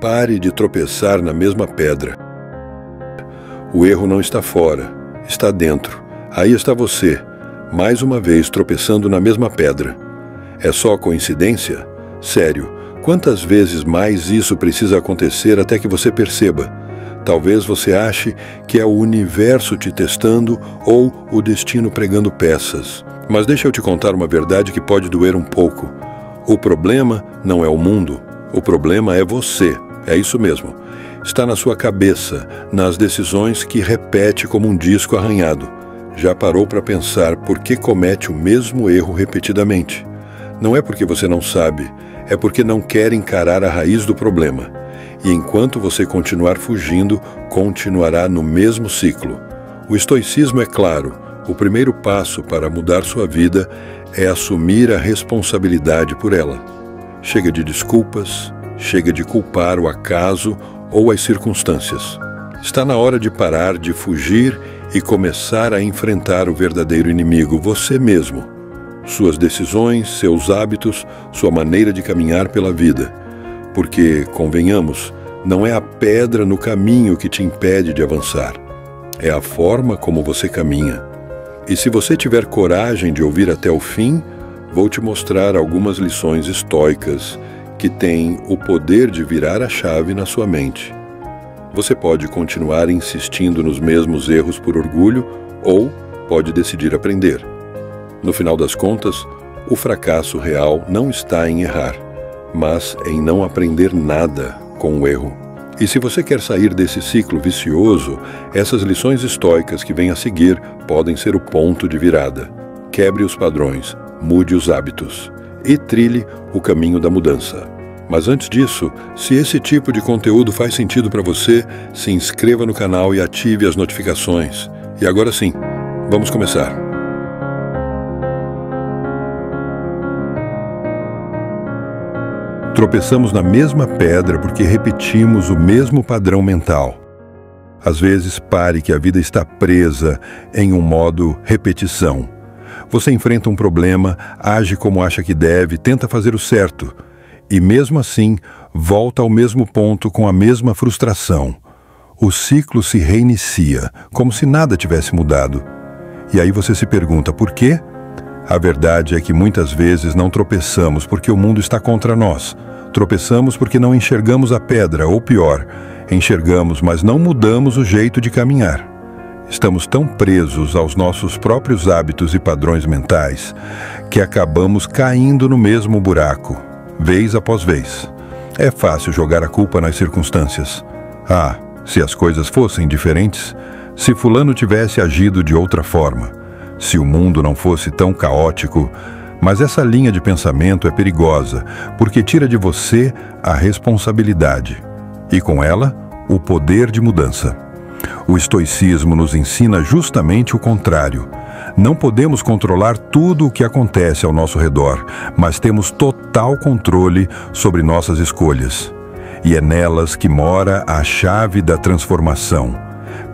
Pare de tropeçar na mesma pedra. O erro não está fora, está dentro. Aí está você, mais uma vez tropeçando na mesma pedra. É só coincidência? Sério, quantas vezes mais isso precisa acontecer até que você perceba? Talvez você ache que é o universo te testando ou o destino pregando peças. Mas deixa eu te contar uma verdade que pode doer um pouco. O problema não é o mundo, o problema é você. É isso mesmo. Está na sua cabeça, nas decisões que repete como um disco arranhado. Já parou para pensar por que comete o mesmo erro repetidamente? Não é porque você não sabe, é porque não quer encarar a raiz do problema. E enquanto você continuar fugindo, continuará no mesmo ciclo. O estoicismo é claro. O primeiro passo para mudar sua vida é assumir a responsabilidade por ela. Chega de desculpas, chega de culpar o acaso ou as circunstâncias. Está na hora de parar de fugir e começar a enfrentar o verdadeiro inimigo, você mesmo. Suas decisões, seus hábitos, sua maneira de caminhar pela vida. Porque, convenhamos, não é a pedra no caminho que te impede de avançar. É a forma como você caminha. E se você tiver coragem de ouvir até o fim, vou te mostrar algumas lições estoicas que têm o poder de virar a chave na sua mente. Você pode continuar insistindo nos mesmos erros por orgulho ou pode decidir aprender. No final das contas, o fracasso real não está em errar, mas em não aprender nada com o erro. E se você quer sair desse ciclo vicioso, essas lições estoicas que vêm a seguir podem ser o ponto de virada. Quebre os padrões, mude os hábitos e trilhe o caminho da mudança. Mas antes disso, se esse tipo de conteúdo faz sentido para você, se inscreva no canal e ative as notificações. E agora sim, vamos começar. Tropeçamos na mesma pedra porque repetimos o mesmo padrão mental. Às vezes, pare que a vida está presa em um modo repetição. Você enfrenta um problema, age como acha que deve, tenta fazer o certo. E mesmo assim, volta ao mesmo ponto com a mesma frustração. O ciclo se reinicia, como se nada tivesse mudado. E aí você se pergunta, por quê? A verdade é que muitas vezes não tropeçamos porque o mundo está contra nós. Tropeçamos porque não enxergamos a pedra, ou pior, enxergamos, mas não mudamos o jeito de caminhar. Estamos tão presos aos nossos próprios hábitos e padrões mentais que acabamos caindo no mesmo buraco, vez após vez. É fácil jogar a culpa nas circunstâncias. Ah, se as coisas fossem diferentes, se fulano tivesse agido de outra forma, se o mundo não fosse tão caótico. Mas essa linha de pensamento é perigosa, porque tira de você a responsabilidade e, com ela, o poder de mudança. O estoicismo nos ensina justamente o contrário. Não podemos controlar tudo o que acontece ao nosso redor, mas temos total controle sobre nossas escolhas. E é nelas que mora a chave da transformação.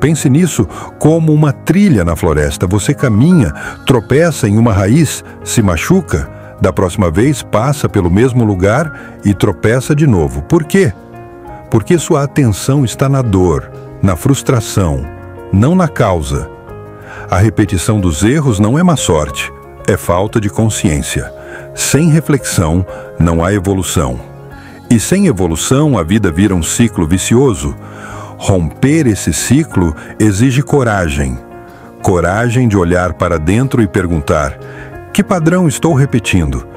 Pense nisso como uma trilha na floresta. Você caminha, tropeça em uma raiz, se machuca, da próxima vez passa pelo mesmo lugar e tropeça de novo. Por quê? Porque sua atenção está na dor, na frustração, não na causa. A repetição dos erros não é má sorte, é falta de consciência. Sem reflexão, não há evolução. E sem evolução, a vida vira um ciclo vicioso. Romper esse ciclo exige coragem. Coragem de olhar para dentro e perguntar: que padrão estou repetindo?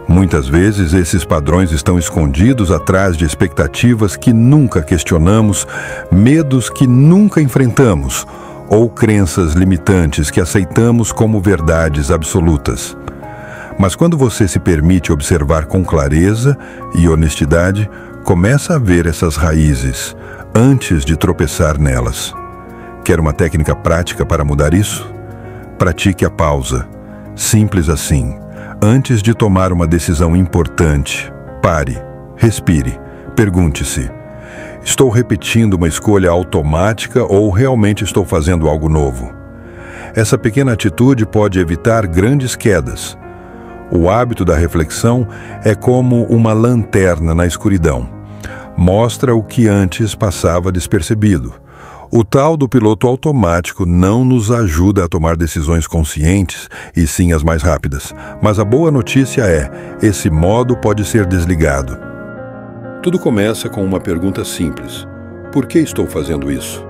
Muitas vezes esses padrões estão escondidos atrás de expectativas que nunca questionamos, medos que nunca enfrentamos, ou crenças limitantes que aceitamos como verdades absolutas. Mas quando você se permite observar com clareza e honestidade, começa a ver essas raízes antes de tropeçar nelas. Quer uma técnica prática para mudar isso? Pratique a pausa. Simples assim. Antes de tomar uma decisão importante, pare, respire, pergunte-se: estou repetindo uma escolha automática ou realmente estou fazendo algo novo? Essa pequena atitude pode evitar grandes quedas. O hábito da reflexão é como uma lanterna na escuridão. Mostra o que antes passava despercebido. O tal do piloto automático não nos ajuda a tomar decisões conscientes e sim as mais rápidas. Mas a boa notícia é, esse modo pode ser desligado. Tudo começa com uma pergunta simples. Por que estou fazendo isso?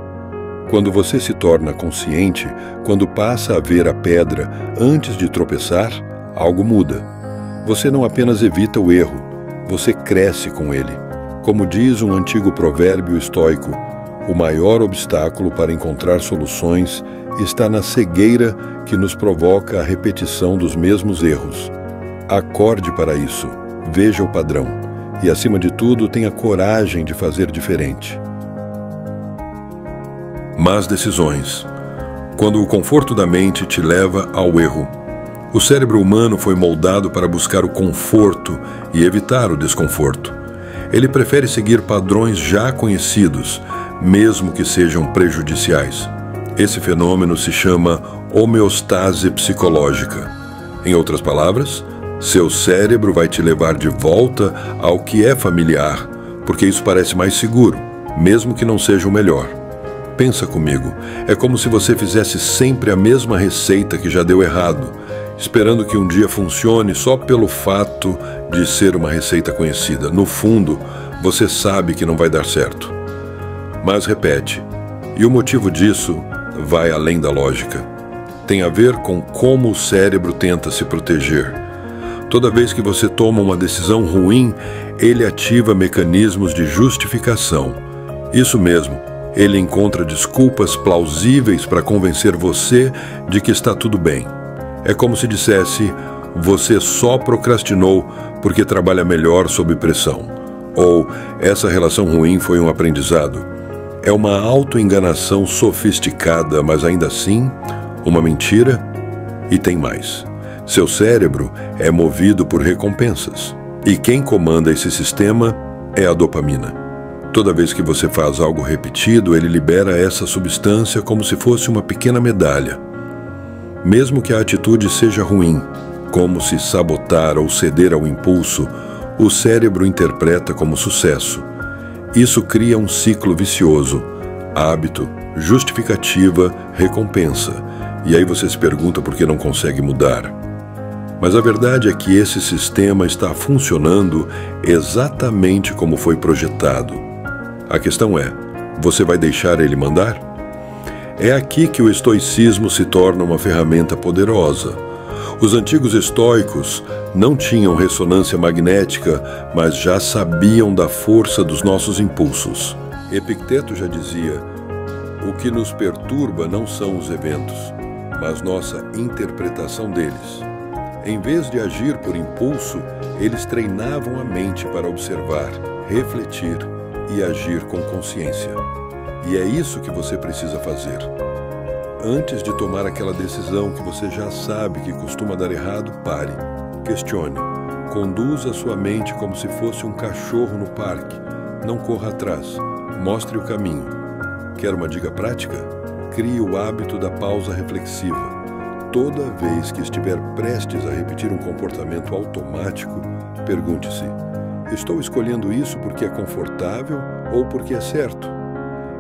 Quando você se torna consciente, quando passa a ver a pedra antes de tropeçar, algo muda. Você não apenas evita o erro, você cresce com ele. Como diz um antigo provérbio estoico, o maior obstáculo para encontrar soluções está na cegueira que nos provoca a repetição dos mesmos erros. Acorde para isso, veja o padrão e, acima de tudo, tenha coragem de fazer diferente. Más decisões. Quando o conforto da mente te leva ao erro. O cérebro humano foi moldado para buscar o conforto e evitar o desconforto. Ele prefere seguir padrões já conhecidos, mesmo que sejam prejudiciais. Esse fenômeno se chama homeostase psicológica. Em outras palavras, seu cérebro vai te levar de volta ao que é familiar, porque isso parece mais seguro, mesmo que não seja o melhor. Pensa comigo, é como se você fizesse sempre a mesma receita que já deu errado, esperando que um dia funcione só pelo fato de ser uma receita conhecida. No fundo, você sabe que não vai dar certo. Mas repete, e o motivo disso vai além da lógica. Tem a ver com como o cérebro tenta se proteger. Toda vez que você toma uma decisão ruim, ele ativa mecanismos de justificação. Isso mesmo, ele encontra desculpas plausíveis para convencer você de que está tudo bem. É como se dissesse, você só procrastinou porque trabalha melhor sob pressão. Ou, essa relação ruim foi um aprendizado. É uma autoenganação sofisticada, mas ainda assim, uma mentira. E tem mais. Seu cérebro é movido por recompensas. E quem comanda esse sistema é a dopamina. Toda vez que você faz algo repetido, ele libera essa substância como se fosse uma pequena medalha. Mesmo que a atitude seja ruim, como se sabotar ou ceder ao impulso, o cérebro interpreta como sucesso. Isso cria um ciclo vicioso. Hábito, justificativa, recompensa. E aí você se pergunta por que não consegue mudar. Mas a verdade é que esse sistema está funcionando exatamente como foi projetado. A questão é, você vai deixar ele mandar? É aqui que o estoicismo se torna uma ferramenta poderosa. Os antigos estoicos não tinham ressonância magnética, mas já sabiam da força dos nossos impulsos. Epicteto já dizia, o que nos perturba não são os eventos, mas nossa interpretação deles. Em vez de agir por impulso, eles treinavam a mente para observar, refletir e agir com consciência. E é isso que você precisa fazer. Antes de tomar aquela decisão que você já sabe que costuma dar errado, pare. Questione. Conduza sua mente como se fosse um cachorro no parque. Não corra atrás. Mostre o caminho. Quer uma dica prática? Crie o hábito da pausa reflexiva. Toda vez que estiver prestes a repetir um comportamento automático, pergunte-se: estou escolhendo isso porque é confortável ou porque é certo?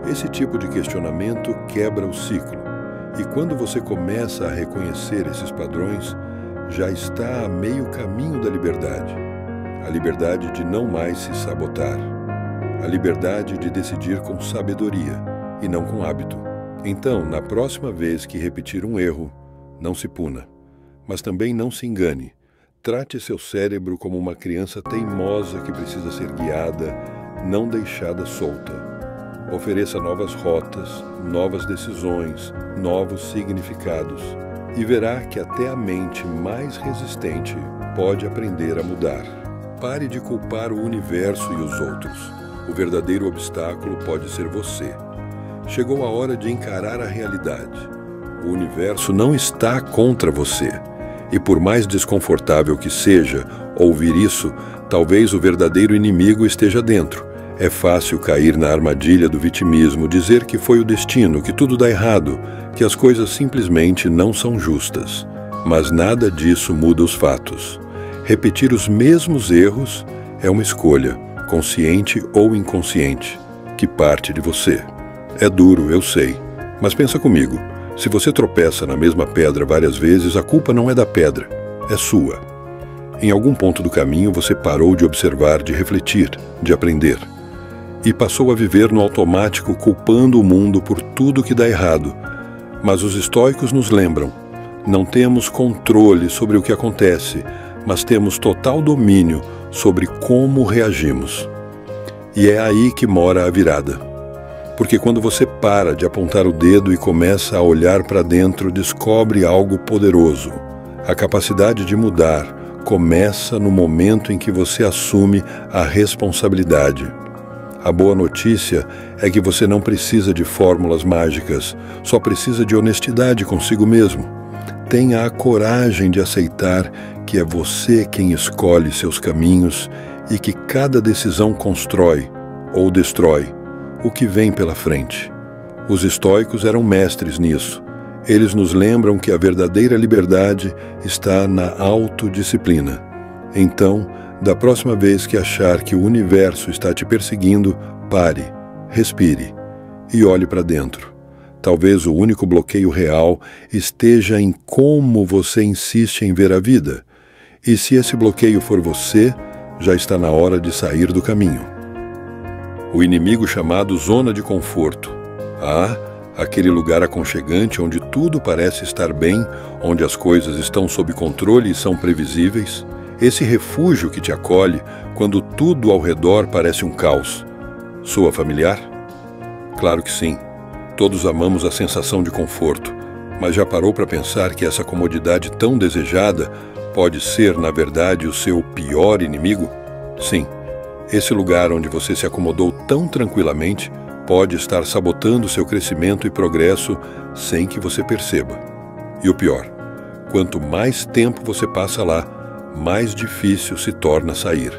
Esse tipo de questionamento quebra o ciclo. E quando você começa a reconhecer esses padrões, já está a meio caminho da liberdade. A liberdade de não mais se sabotar. A liberdade de decidir com sabedoria e não com hábito. Então, na próxima vez que repetir um erro, não se puna, mas também não se engane. Trate seu cérebro como uma criança teimosa que precisa ser guiada, não deixada solta. Ofereça novas rotas, novas decisões, novos significados e verá que até a mente mais resistente pode aprender a mudar. Pare de culpar o universo e os outros. O verdadeiro obstáculo pode ser você. Chegou a hora de encarar a realidade. O universo não está contra você. E por mais desconfortável que seja ouvir isso, talvez o verdadeiro inimigo esteja dentro. É fácil cair na armadilha do vitimismo, dizer que foi o destino, que tudo dá errado, que as coisas simplesmente não são justas. Mas nada disso muda os fatos. Repetir os mesmos erros é uma escolha, consciente ou inconsciente, que parte de você. É duro, eu sei, mas pensa comigo. Se você tropeça na mesma pedra várias vezes, a culpa não é da pedra, é sua. Em algum ponto do caminho você parou de observar, de refletir, de aprender. E passou a viver no automático, culpando o mundo por tudo que dá errado. Mas os estoicos nos lembram: não temos controle sobre o que acontece, mas temos total domínio sobre como reagimos. E é aí que mora a virada. Porque quando você para de apontar o dedo e começa a olhar para dentro, descobre algo poderoso. A capacidade de mudar começa no momento em que você assume a responsabilidade. A boa notícia é que você não precisa de fórmulas mágicas, só precisa de honestidade consigo mesmo. Tenha a coragem de aceitar que é você quem escolhe seus caminhos e que cada decisão constrói ou destrói o que vem pela frente. Os estoicos eram mestres nisso. Eles nos lembram que a verdadeira liberdade está na autodisciplina. Então, da próxima vez que achar que o universo está te perseguindo, pare, respire e olhe para dentro. Talvez o único bloqueio real esteja em como você insiste em ver a vida. E se esse bloqueio for você, já está na hora de sair do caminho. O inimigo chamado zona de conforto. Aquele lugar aconchegante onde tudo parece estar bem, onde as coisas estão sob controle e são previsíveis. Esse refúgio que te acolhe quando tudo ao redor parece um caos. Soa familiar? Claro que sim. Todos amamos a sensação de conforto, mas já parou para pensar que essa comodidade tão desejada pode ser, na verdade, o seu pior inimigo? Sim. Esse lugar onde você se acomodou tão tranquilamente pode estar sabotando seu crescimento e progresso sem que você perceba. E o pior, quanto mais tempo você passa lá, mais difícil se torna sair.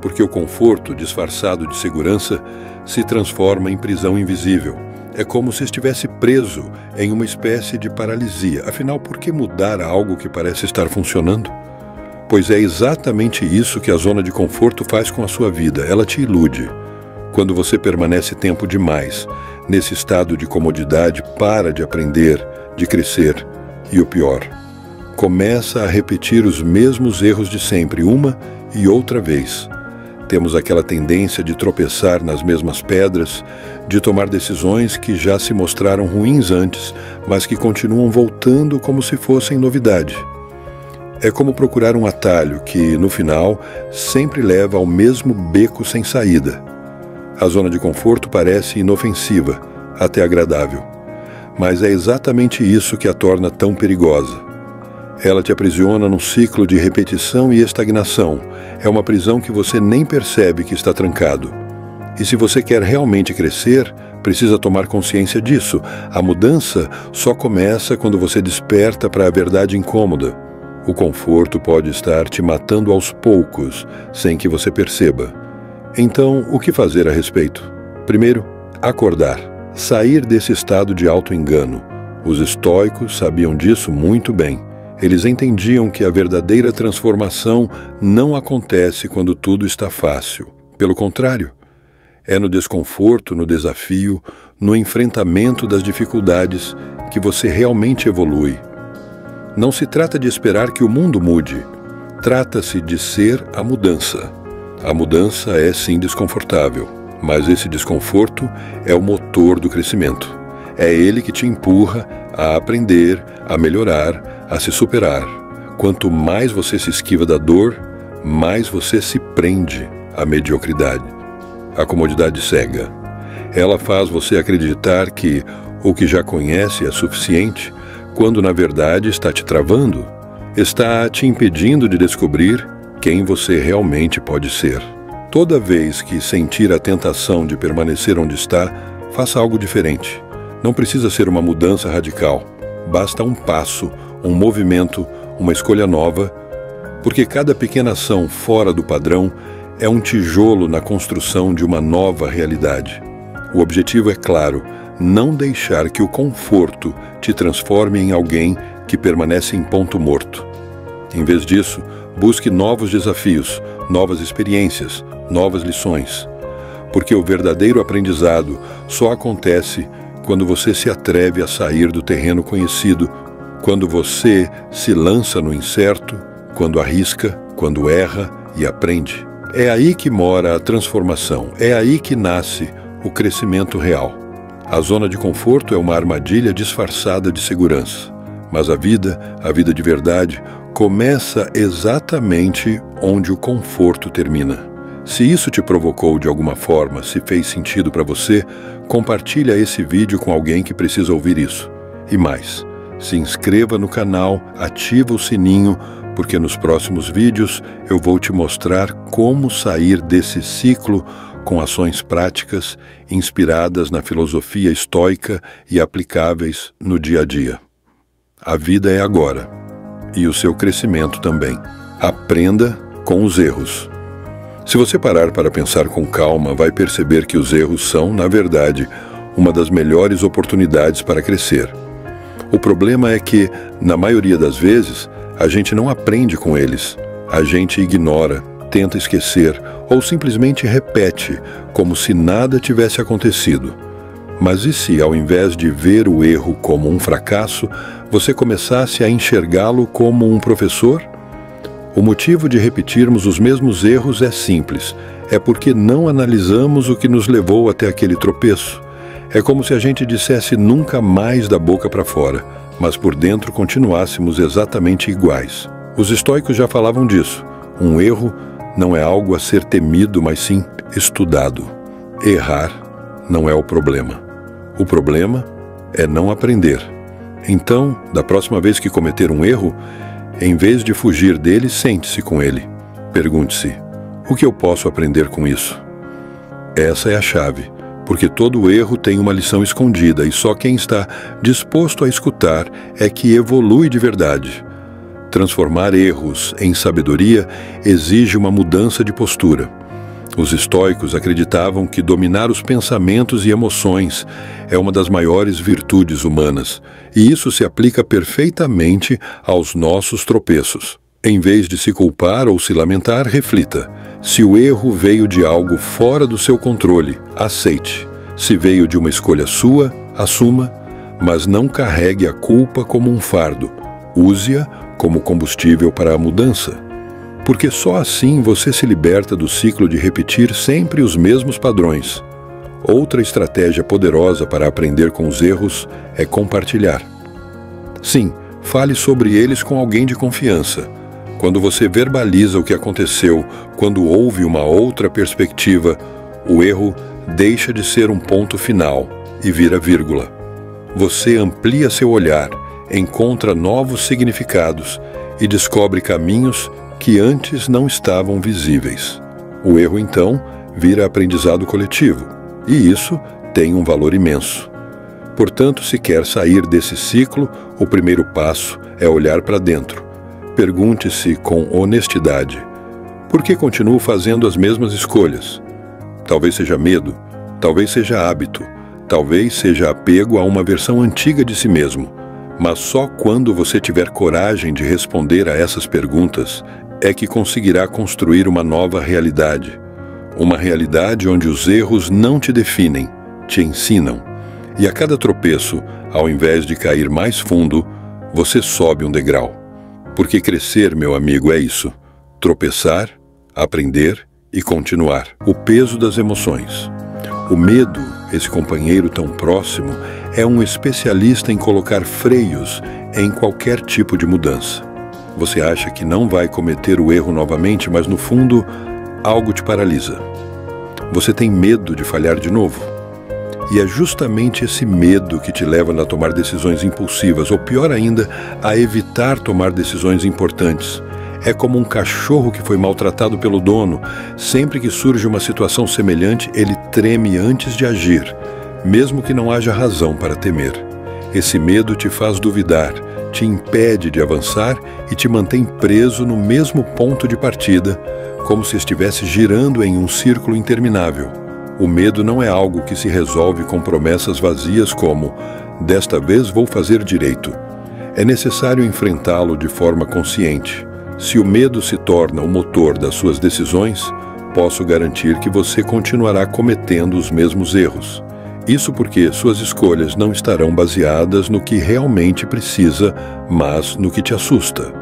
Porque o conforto, disfarçado de segurança, se transforma em prisão invisível. É como se estivesse preso em uma espécie de paralisia. Afinal, por que mudar algo que parece estar funcionando? Pois é exatamente isso que a zona de conforto faz com a sua vida. Ela te ilude. Quando você permanece tempo demais nesse estado de comodidade, para de aprender, de crescer. E o pior, começa a repetir os mesmos erros de sempre, uma e outra vez. Temos aquela tendência de tropeçar nas mesmas pedras, de tomar decisões que já se mostraram ruins antes, mas que continuam voltando como se fossem novidade. É como procurar um atalho que, no final, sempre leva ao mesmo beco sem saída. A zona de conforto parece inofensiva, até agradável. Mas é exatamente isso que a torna tão perigosa. Ela te aprisiona num ciclo de repetição e estagnação. É uma prisão que você nem percebe que está trancado. E se você quer realmente crescer, precisa tomar consciência disso. A mudança só começa quando você desperta para a verdade incômoda. O conforto pode estar te matando aos poucos, sem que você perceba. Então, o que fazer a respeito? Primeiro, acordar. Sair desse estado de auto-engano. Os estoicos sabiam disso muito bem. Eles entendiam que a verdadeira transformação não acontece quando tudo está fácil. Pelo contrário, é no desconforto, no desafio, no enfrentamento das dificuldades que você realmente evolui. Não se trata de esperar que o mundo mude. Trata-se de ser a mudança. A mudança é sim desconfortável, mas esse desconforto é o motor do crescimento. É ele que te empurra a aprender, a melhorar, a se superar. Quanto mais você se esquiva da dor, mais você se prende à mediocridade. A comodidade cega. Ela faz você acreditar que o que já conhece é suficiente, quando na verdade está te travando, está te impedindo de descobrir quem você realmente pode ser. Toda vez que sentir a tentação de permanecer onde está, faça algo diferente. Não precisa ser uma mudança radical. Basta um passo, um movimento, uma escolha nova, porque cada pequena ação fora do padrão é um tijolo na construção de uma nova realidade. O objetivo é claro: não deixar que o conforto te transforme em alguém que permanece em ponto morto. Em vez disso, busque novos desafios, novas experiências, novas lições. Porque o verdadeiro aprendizado só acontece quando você se atreve a sair do terreno conhecido, quando você se lança no incerto, quando arrisca, quando erra e aprende. É aí que mora a transformação, é aí que nasce o crescimento real. A zona de conforto é uma armadilha disfarçada de segurança. Mas a vida de verdade, começa exatamente onde o conforto termina. Se isso te provocou de alguma forma, se fez sentido para você, compartilha esse vídeo com alguém que precisa ouvir isso. E mais, se inscreva no canal, ativa o sininho, porque nos próximos vídeos eu vou te mostrar como sair desse ciclo com ações práticas, inspiradas na filosofia estoica e aplicáveis no dia a dia. A vida é agora, e o seu crescimento também. Aprenda com os erros. Se você parar para pensar com calma, vai perceber que os erros são, na verdade, uma das melhores oportunidades para crescer. O problema é que, na maioria das vezes, a gente não aprende com eles. A gente ignora, tenta esquecer ou simplesmente repete, como se nada tivesse acontecido. Mas e se, ao invés de ver o erro como um fracasso, você começasse a enxergá-lo como um professor? O motivo de repetirmos os mesmos erros é simples. É porque não analisamos o que nos levou até aquele tropeço. É como se a gente dissesse nunca mais da boca para fora, mas por dentro continuássemos exatamente iguais. Os estoicos já falavam disso. Um erro não é algo a ser temido, mas sim estudado. Errar não é o problema. O problema é não aprender. Então, da próxima vez que cometer um erro, em vez de fugir dele, sente-se com ele. Pergunte-se: o que eu posso aprender com isso? Essa é a chave, porque todo erro tem uma lição escondida e só quem está disposto a escutar é que evolui de verdade. Transformar erros em sabedoria exige uma mudança de postura. Os estoicos acreditavam que dominar os pensamentos e emoções é uma das maiores virtudes humanas, e isso se aplica perfeitamente aos nossos tropeços. Em vez de se culpar ou se lamentar, reflita. Se o erro veio de algo fora do seu controle, aceite. Se veio de uma escolha sua, assuma, mas não carregue a culpa como um fardo. Use-a como combustível para a mudança. Porque só assim você se liberta do ciclo de repetir sempre os mesmos padrões. Outra estratégia poderosa para aprender com os erros é compartilhar. Sim, fale sobre eles com alguém de confiança. Quando você verbaliza o que aconteceu, quando houve uma outra perspectiva, o erro deixa de ser um ponto final e vira vírgula. Você amplia seu olhar, encontra novos significados e descobre caminhos que antes não estavam visíveis. O erro, então, vira aprendizado coletivo, e isso tem um valor imenso. Portanto, se quer sair desse ciclo, o primeiro passo é olhar para dentro. Pergunte-se com honestidade: por que continuo fazendo as mesmas escolhas? Talvez seja medo, talvez seja hábito, talvez seja apego a uma versão antiga de si mesmo. Mas só quando você tiver coragem de responder a essas perguntas é que conseguirá construir uma nova realidade. Uma realidade onde os erros não te definem, te ensinam. E a cada tropeço, ao invés de cair mais fundo, você sobe um degrau. Porque crescer, meu amigo, é isso: tropeçar, aprender e continuar. O peso das emoções. O medo, esse companheiro tão próximo, é um especialista em colocar freios em qualquer tipo de mudança. Você acha que não vai cometer o erro novamente, mas no fundo, algo te paralisa. Você tem medo de falhar de novo. E é justamente esse medo que te leva a tomar decisões impulsivas, ou pior ainda, a evitar tomar decisões importantes. É como um cachorro que foi maltratado pelo dono. Sempre que surge uma situação semelhante, ele treme antes de agir, mesmo que não haja razão para temer. Esse medo te faz duvidar, te impede de avançar e te mantém preso no mesmo ponto de partida, como se estivesse girando em um círculo interminável. O medo não é algo que se resolve com promessas vazias como "desta vez vou fazer direito". É necessário enfrentá-lo de forma consciente. Se o medo se torna o motor das suas decisões, posso garantir que você continuará cometendo os mesmos erros. Isso porque suas escolhas não estarão baseadas no que realmente precisa, mas no que te assusta.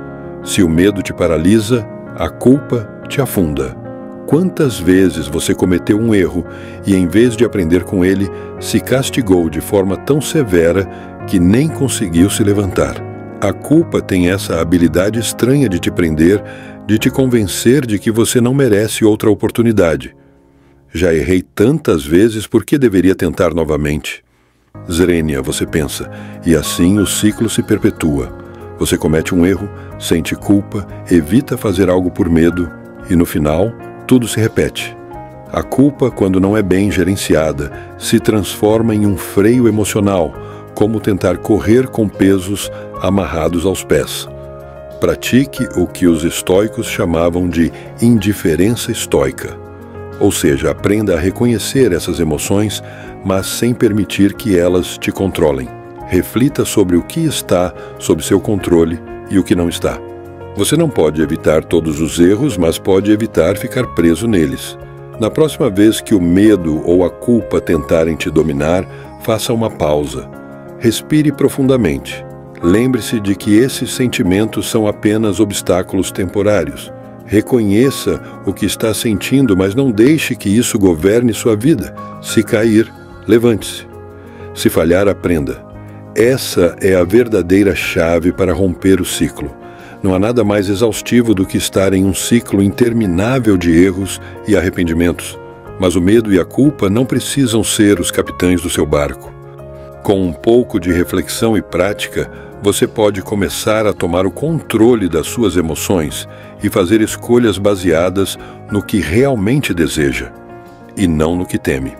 Se o medo te paralisa, a culpa te afunda. Quantas vezes você cometeu um erro e, em vez de aprender com ele, se castigou de forma tão severa que nem conseguiu se levantar? A culpa tem essa habilidade estranha de te prender, de te convencer de que você não merece outra oportunidade. Já errei tantas vezes, por que deveria tentar novamente? Zrenia, você pensa, e assim o ciclo se perpetua. Você comete um erro, sente culpa, evita fazer algo por medo e, no final, tudo se repete. A culpa, quando não é bem gerenciada, se transforma em um freio emocional, como tentar correr com pesos amarrados aos pés. Pratique o que os estoicos chamavam de indiferença estoica. Ou seja, aprenda a reconhecer essas emoções, mas sem permitir que elas te controlem. Reflita sobre o que está sob seu controle e o que não está. Você não pode evitar todos os erros, mas pode evitar ficar preso neles. Na próxima vez que o medo ou a culpa tentarem te dominar, faça uma pausa. Respire profundamente. Lembre-se de que esses sentimentos são apenas obstáculos temporários. Reconheça o que está sentindo, mas não deixe que isso governe sua vida. Se cair, levante-se. Se falhar, aprenda. Essa é a verdadeira chave para romper o ciclo. Não há nada mais exaustivo do que estar em um ciclo interminável de erros e arrependimentos. Mas o medo e a culpa não precisam ser os capitães do seu barco. Com um pouco de reflexão e prática, você pode começar a tomar o controle das suas emoções e fazer escolhas baseadas no que realmente deseja, e não no que teme.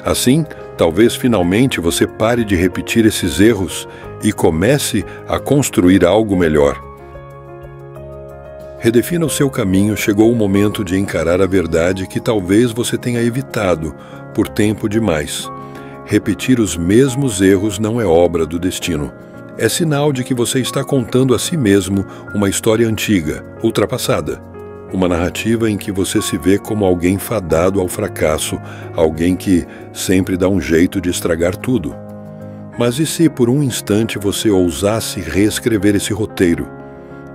Assim, talvez finalmente você pare de repetir esses erros e comece a construir algo melhor. Redefina o seu caminho, chegou o momento de encarar a verdade que talvez você tenha evitado por tempo demais. Repetir os mesmos erros não é obra do destino. É sinal de que você está contando a si mesmo uma história antiga, ultrapassada. Uma narrativa em que você se vê como alguém fadado ao fracasso, alguém que sempre dá um jeito de estragar tudo. Mas e se por um instante você ousasse reescrever esse roteiro?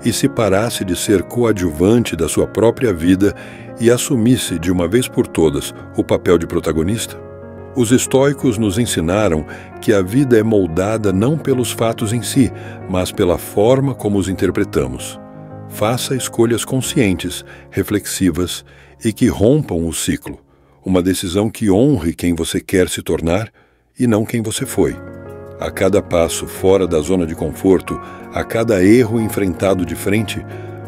E se parasse de ser coadjuvante da sua própria vida e assumisse de uma vez por todas o papel de protagonista? Os estoicos nos ensinaram que a vida é moldada não pelos fatos em si, mas pela forma como os interpretamos. Faça escolhas conscientes, reflexivas e que rompam o ciclo. Uma decisão que honre quem você quer se tornar e não quem você foi. A cada passo fora da zona de conforto, a cada erro enfrentado de frente,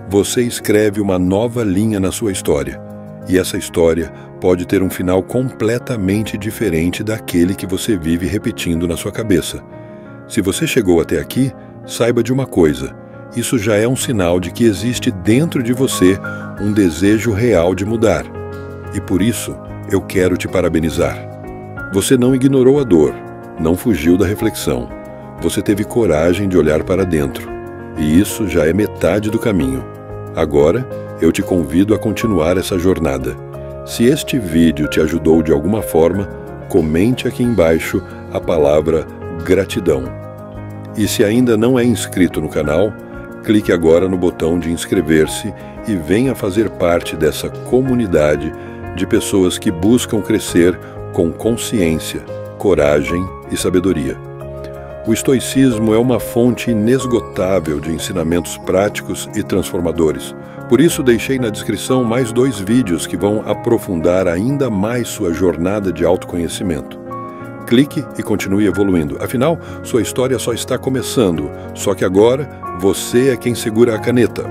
você escreve uma nova linha na sua história. E essa história pode ter um final completamente diferente daquele que você vive repetindo na sua cabeça. Se você chegou até aqui, saiba de uma coisa: isso já é um sinal de que existe dentro de você um desejo real de mudar. E por isso, eu quero te parabenizar. Você não ignorou a dor, não fugiu da reflexão. Você teve coragem de olhar para dentro. E isso já é metade do caminho. Agora, eu te convido a continuar essa jornada. Se este vídeo te ajudou de alguma forma, comente aqui embaixo a palavra gratidão. E se ainda não é inscrito no canal, clique agora no botão de inscrever-se e venha fazer parte dessa comunidade de pessoas que buscam crescer com consciência, coragem e sabedoria. O estoicismo é uma fonte inesgotável de ensinamentos práticos e transformadores. Por isso, deixei na descrição mais 2 vídeos que vão aprofundar ainda mais sua jornada de autoconhecimento. Clique e continue evoluindo. Afinal, sua história só está começando, só que agora você é quem segura a caneta.